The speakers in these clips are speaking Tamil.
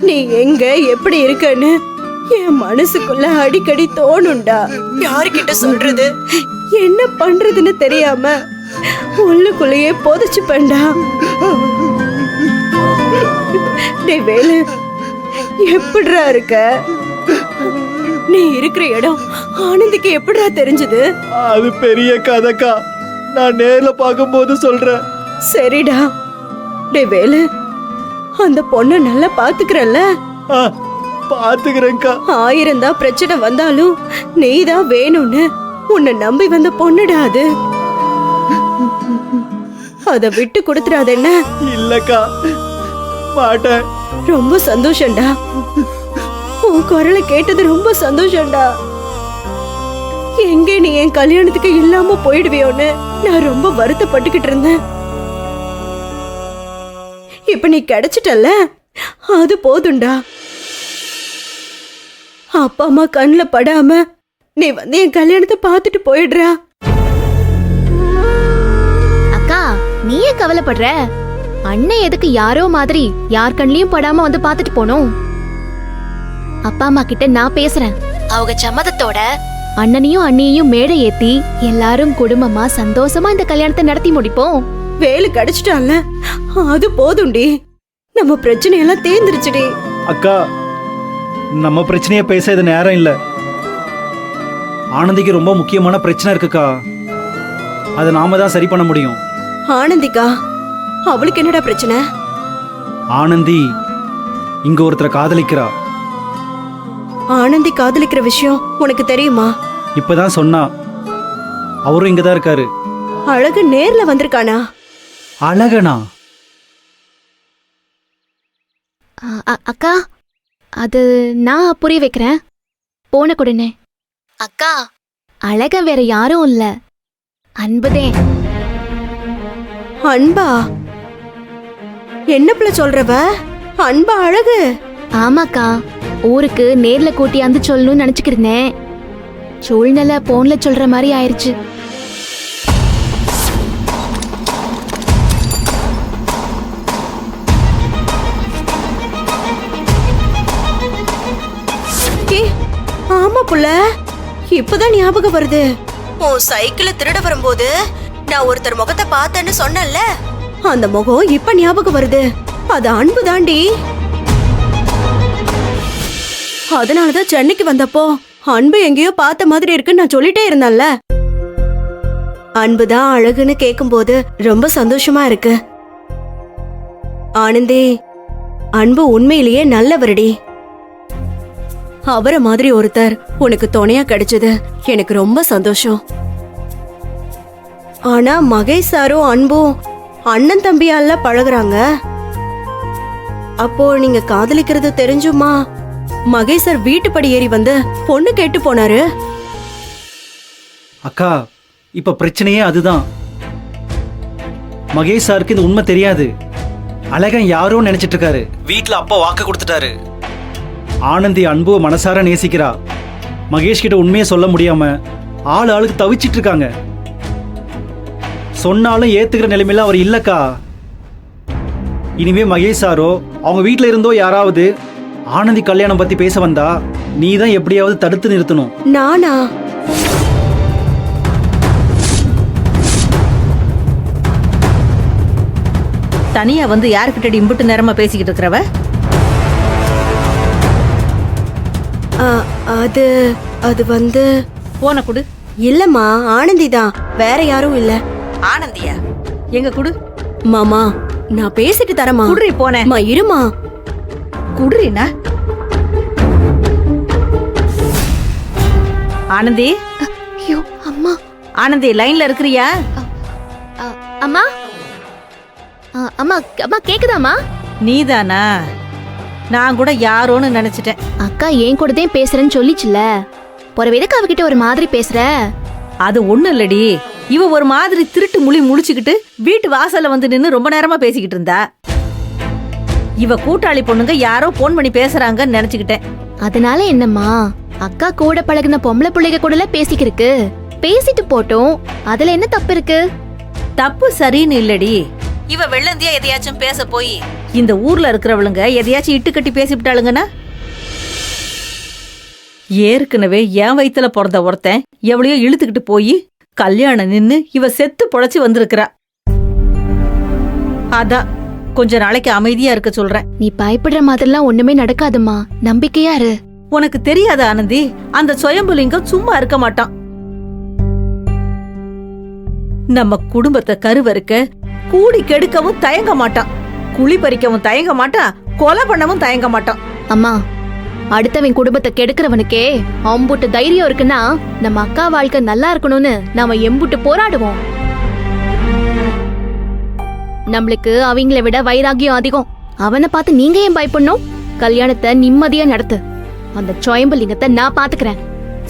நீ எங்க எப்படி இருக்கன்னு என் மனசுக்குள்ள அடிக்கடி தோணுண்டா. யாருக்கிட்ட சொல்றது, என்ன பண்றதுன்னு தெரியாம உள்ளுக்குள்ளேயே புதைச்சுப்பேன்டா. டேய் வேலு, எப்படிடா இருக்க? நீ இருக்கிற இடம் ஆனந்திக்கு எப்படிடா தெரிஞ்சது? அது பெரிய கதைக்கா, நான் நேர்ல பார்க்கும்போது சொல்றேன். சரிடா. டேய் வேலு, அந்த பொண்ணை நல்லா பாத்துக்கிறல்ல? பாத்துக்கிறேன்க்கா. 1000 தான் பிரச்சனை வந்தாலும் நீதான் வேணும்னு உன்னை நம்பி வந்த பொண்ணுடா அது. அத விட்டு கொடுத்துறாத என்ன? இல்லக்கா, மாட்டேன். ரொம்ப சந்தோஷம்டா, உன் குரலை கேட்டது ரொம்ப சந்தோஷம்டா. எங்க நீ என் கல்யாணத்துக்கு இல்லாம போயிடுவியோன்னு நான் ரொம்ப வருத்தப்பட்டுக்கிட்டு இருந்தேன். இப்ப நீ கிடைச்சிட்டல்ல, அது போதும்டா. அப்பா அம்மா கண்ணுல படாம நீ வந்து என் கல்யாணத்தை பார்த்துட்டு போயிடுறா. அக்கா, நீ ஏன் கவலைப்படுற? அண்ணன் எதுக்கு யாரோ மாதிரி யார் கண்ணிலையும் படாம வந்து பார்த்துட்டு போனோம்? அப்பா அம்மா கிட்ட நான் பேசுறேன். அவங்க சம்மதத்தோட அண்ணனையும் அண்ணியையும் மேடை ஏத்தி எல்லாரும் குடும்பமா சந்தோஷமா இந்த கல்யாணத்தை நடத்தி முடிப்போம். வேலை கிடைச்சிட்டான்ல, அது போதும்டி. நம்ம பிரச்சனையெல்லாம் தேர்ந்துருச்சுடி. அக்கா, நம்ம பிரச்சனைய பேச இது நேரம் இல்ல. ஆனந்திக்கு ரொம்ப முக்கியமான பிரச்சனை இருக்குக்கா, அதை நாம தான் சரி பண்ண முடியும். ஆனந்திக்கா, அவளுக்கு என்னடா பிரச்சனை? ஆனந்தி இங்க ஒருத்தரை காதலிக்கிறா. ஆனந்தி காதலிக்கிற விஷயம் உனக்கு தெரியுமா? இப்பதான் சொன்னா. அவரும் இங்கதான் இருக்காரு. அழகு நேர்ல வந்திருக்கானா? அழகனா? அக்கா, அது நான் புரிய வைக்கிறேன். போன கொடுனே. அக்கா, அழக வேற யாரும் இல்ல, அன்புதே. அன்பா? என்ன பிள்ளை சொல்றவ? அன்பா அழகு? ஆமாக்கா, ஊருக்கு நேர்ல கூட்டியாந்து சொல்லணும்னு நினைச்சுக்கிருந்தேன். சூழ்நிலை போன்ல சொல்ற மாதிரி ஆயிருச்சு. ஆமா புள்ள, இப்பதான் ஞாபகம் வருது. உன் சைக்கிள திருட வரும்போது நான் ஒருத்தர் முகத்தை பார்த்தேன்னு சொன்னேன்ல, அந்த முகம் இப்ப ஞாபகம் வருது. அது அன்பு தாண்டி. அதனாலதான் சென்னைக்கு வந்தப்போ அன்பு எங்கேயோ பார்த்த மாதிரி இருக்குன்னு நான் சொல்லிட்டே இருந்தேன்ல. அன்புதான் அழகுன்னு கேக்கும்போது ரொம்ப சந்தோஷமா இருக்கு. ஆனந்தி, அன்பு உண்மையிலேயே நல்லவரடி. அவரை மாதிரி ஒருத்தர் உனக்கு துணையா கிடைச்சது எனக்கு ரொம்ப சந்தோஷம். ஆனா மகேஷ் சாரும் அன்பும் அண்ணன் தம்பியால பழகுறாங்க. அப்போ நீங்க காதலிக்கிறது தெரிஞ்சுமா மகேஷ் சார் வீட்டுப்படி ஏறி வந்து பொண்ணு கேட்டு போனாரு? அக்கா, இப்ப பிரச்சனையே அதுதான். மகேஷ் சாருக்கு இந்த உண்மை தெரியாது. அழகன் யாரோ நினைச்சிட்டு இருக்காரு. வீட்டுல அப்பா வாக்கு கொடுத்துட்டாரு. ஆனந்தி அன்புவை மனசார நேசிக்கிறா. மகேஷ் கிட்ட உண்மையை சொல்ல முடியாம ஆளுக்கு தவிச்சிட்டு இருக்காங்க. சொன்னாலும் ஏத்துக்கிற நிலைமையில அவர் இல்லக்கா. இனிமே மகேஷ் சாரோ அவங்க வீட்டுல இருந்தோ யாராவது ஆனந்தி கல்யாணம் பத்தி பேச வந்தா நீ தான் எப்படியாவது தடுத்து நிறுத்தணும். நானா? தனியா வந்து யாருக்கிட்ட இம்புட்டு நேரமா பேசிக்கிட்டு இருக்கிறவ? அது அது வந்து போன குடு. இல்லம்மா, ஆனந்தி தான், வேற யாரும் இல்ல. ஆனந்தியா? எங்க குடு. மாமா, நான் பேசிட்டு தரமா? குடுறி போனேன். இருமா. குடுறினா? ஆனந்தி? ஐயோ அம்மா. ஆனந்தி, லைன்ல இருக்கிறியா? அம்மா, அம்மா, அம்மா கேக்குதாம்மா? நீதானா? நான் கூட யாரோன்னு நினைச்சிட்டேன். அக்கா ஏன் கூடதான் பேசுறேன்னு சொல்லிச்சுல, ஒரு எதுக்கு அவகிட்ட ஒரு மாதிரி பேசுற? அது ஒண்ணு இல்லடி, இவ ஒரு மாதிரி திருட்டு முழி முழிச்சுக்கிட்டு வீட்டு வாசல்ல வந்து நின்னு ரொம்ப நேரமா பேசிக்கிட்டு இருந்தா. இவ கூட்டாளி பொண்ணுங்க யாரோ போன் பண்ணி பேசுறாங்கன்னு நினைச்சுக்கிட்டேன். அதனால என்னம்மா, அக்கா கூட பழகுன பொம்பளை பிள்ளைங்க கூட பேசிக்கிருக்கு. பேசிட்டு போட்டோம், அதுல என்ன தப்பு இருக்கு? தப்பு சரின்னு இல்லடி. இவ வெள்ளந்தியா எதையாச்சும் பேச போய் இந்த ஊர்ல இருக்கிறவளுங்க எதையாச்சும் இட்டு கட்டி பேசிவிட்டாளுங்கன்னா ஏற்கனவே என் வயித்துல பிறந்த ஒருத்தன் எவ்வளையோ இழுத்துக்கிட்டு போய் கல்யாணம் நின்னு இவ செத்து பொழைச்சு வந்திருக்கிறா. அதான் கொஞ்ச நாளைக்கு அமைதியா இருக்க சொல்றேன். நீ பயப்படுற மாதிரிலாம் ஒண்ணுமே நடக்காதும்மா, நம்பிக்கையா இரு. உனக்கு தெரியாத ஆனந்தி, அந்த சுயம்புலிங்கம் சும்மா இருக்க மாட்டான். நம்ம குடும்பத்தை கருவறுக்க கூடி கெடுக்கவும் தயங்க மாட்டான், குழி பறிக்கவும் தயங்க மாட்டான், கொலை பண்ணவும் தயங்க மாட்டான். அம்மா, அடுத்தவன் குடும்பத்தை கெடுக்கிறவனுக்கே அம்புட்டு தைரியம் இருக்குன்னா நம்ம அக்கா வாழ்க்கை நல்லா இருக்கணும்னு நாம எம்புட்டு போராடுவோம். நம்மளுக்கு அவங்கள விட வைராகியம் அதிகம். அவனை பார்த்து நீங்க ஏன் பயப்படணும்? கல்யாணத்தை நிம்மதியா நடத்து. அந்த சுயம்புலிங்கத்தை நான் பாத்துக்கிறேன்.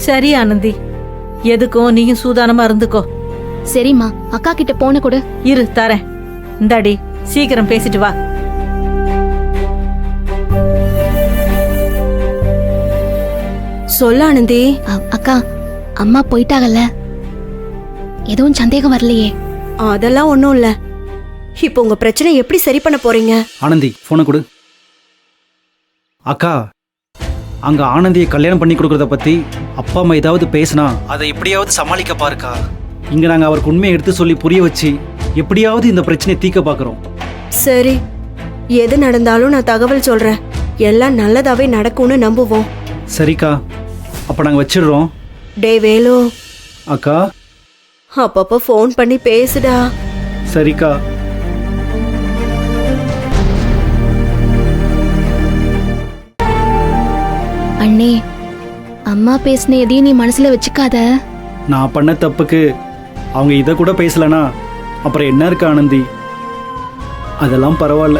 சரி ஆனந்தி, எதுக்கும் நீயும் சூதானமா இருந்துக்கோ. சரிம்மா, அக்கா கிட்ட போன கொடு. இரு தரேன். இந்தாடி, சீக்கிரம் பேசிட்டு வா. சொல்ல ஆனந்தி. அக்கா, அம்மா போயிட்டாங்கல்ல, எதுவும் சந்தேகம் வரலையே? அதெல்லாம் ஒண்ணும் இல்ல. இப்போ உங்க பிரச்சனை எப்படி சரி பண்ண போறீங்க? ஆனந்தி போனை கொடு. அக்கா, அங்க ஆனந்தியை கல்யாணம் பண்ணி கொடுக்கறத பத்தி அப்பா அம்மா ஏதாவது பேசினா அதை எப்படியாவது சமாளிக்க பாருக்கா. இங்க நாங்க அவருக்கு உண்மையை எடுத்து சொல்லி புரிய வச்சு எப்படியாவது இந்த பிரச்சனையை தீர்க்க பாக்குறோம். சரி, எது நடந்தாலும் நான் தகவல் சொல்றேன். எல்லாம் நல்லதாவே நடக்கும்னு நம்புவோம். சரிக்கா, அப்ப நாங்க வச்சிடுறோம். டே வேலு, அக்கா. அப்பப்போ ஃபோன் பண்ணி பேசுடா. சரிக்கா. அண்ணே, அம்மா பேசின எதையும் நீ மனசுல வச்சுக்காத. நான் பண்ண தப்புக்கு அவங்க இதை கூட பேசலனா அப்புறம் என்ன இருக்கு ஆனந்தி? அதெல்லாம் பரவாயில்ல.